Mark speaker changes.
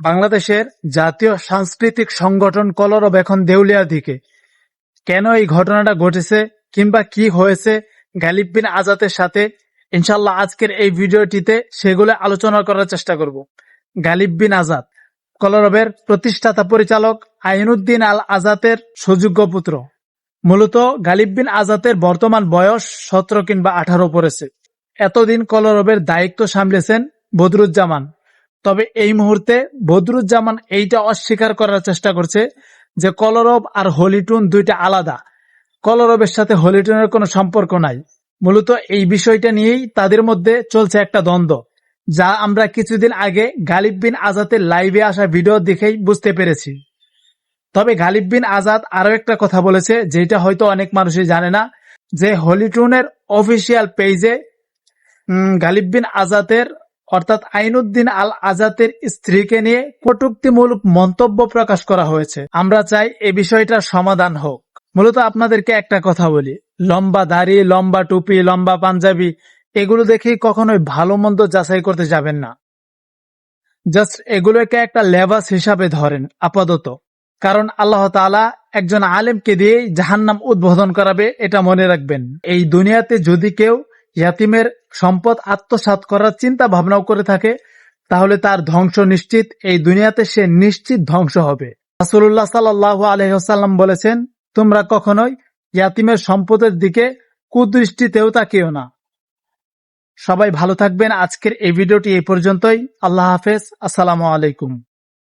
Speaker 1: বাংলাদেশের জাতীয় সাংস্কৃতিক সংগঠন কলরব এখন দেউলিয়ার দিকে। কেন এই ঘটনাটা ঘটেছে কিংবা কি হয়েছে গালিব বিন আজাদের সাথে, ইনশাল্লাহ আজকের এই ভিডিওটিতে সেগুলো আলোচনা করার চেষ্টা করব। গালিব বিন আজাদ কলরবের প্রতিষ্ঠাতা পরিচালক আইনুদ্দিন আল আজাদের সুযোগ্য পুত্র। মূলত গালিব বিন আজাদের বর্তমান বয়স 17 কিংবা 18 পড়েছে। এতদিন কলরবের দায়িত্ব সামলেছেন বদরুজ্জামান। তবে এই মুহূর্তে বদরুজ্জামান এইটা অস্বীকার করার চেষ্টা করছে যে কলরব আর হলিটুন দুইটা আলাদা। কলরবের সাথে হলিটুনের কোনো সম্পর্ক নাই। মূলত এই বিষয়টা নিয়েই তাদের মধ্যে চলছে একটা দ্বন্দ্ব, যা আমরা কিছুদিন আগে গালিব বিন আজাদের লাইভে আসা ভিডিও দেখেই বুঝতে পেরেছি। তবে গালিব বিন আজাদ আরো একটা কথা বলেছে, যেটা হয়তো অনেক মানুষই জানে না, যে হলিটুনের অফিসিয়াল পেজে গালিব বিন আজাদের অর্থাৎ আইনুদ্দিন আল আজাদের স্ত্রীকে নিয়ে কটূক্তিমূলক মন্তব্য প্রকাশ করা হয়েছে। আমরা চাই এই বিষয়টার সমাধান হোক। মূলত আপনাদেরকে একটা কথা বলি, লম্বা দাড়ি, লম্বা টুপি, লম্বা পাঞ্জাবি এগুলো দেখেই কখনোই ভালো মন্দ যাচাই করতে যাবেন না। জাস্ট এগুলোকে একটা লেবাস হিসাবে ধরেন আপাতত, কারণ আল্লাহ তাআলা একজন আলেমকে দিয়েই জাহান্নাম উদ্বোধন করাবে, এটা মনে রাখবেন। এই দুনিয়াতে যদি কেউ ইয়াতিমের সম্পদ আত্মসাৎ করার চিন্তা ভাবনাও করে থাকে, তাহলে তার ধ্বংস নিশ্চিত। এই দুনিয়াতে সে নিশ্চিত ধ্বংস হবে। রাসূলুল্লাহ সাল্লাল্লাহু আলাইহি ওয়াসাল্লাম বলেছেন, তোমরা কখনোই ইয়াতিমের সম্পদের দিকে কুদৃষ্টিতেও তাকিও না। সবাই ভালো থাকবেন। আজকের এই ভিডিওটি এই পর্যন্তই। আল্লাহ হাফেজ। আসসালামু আলাইকুম।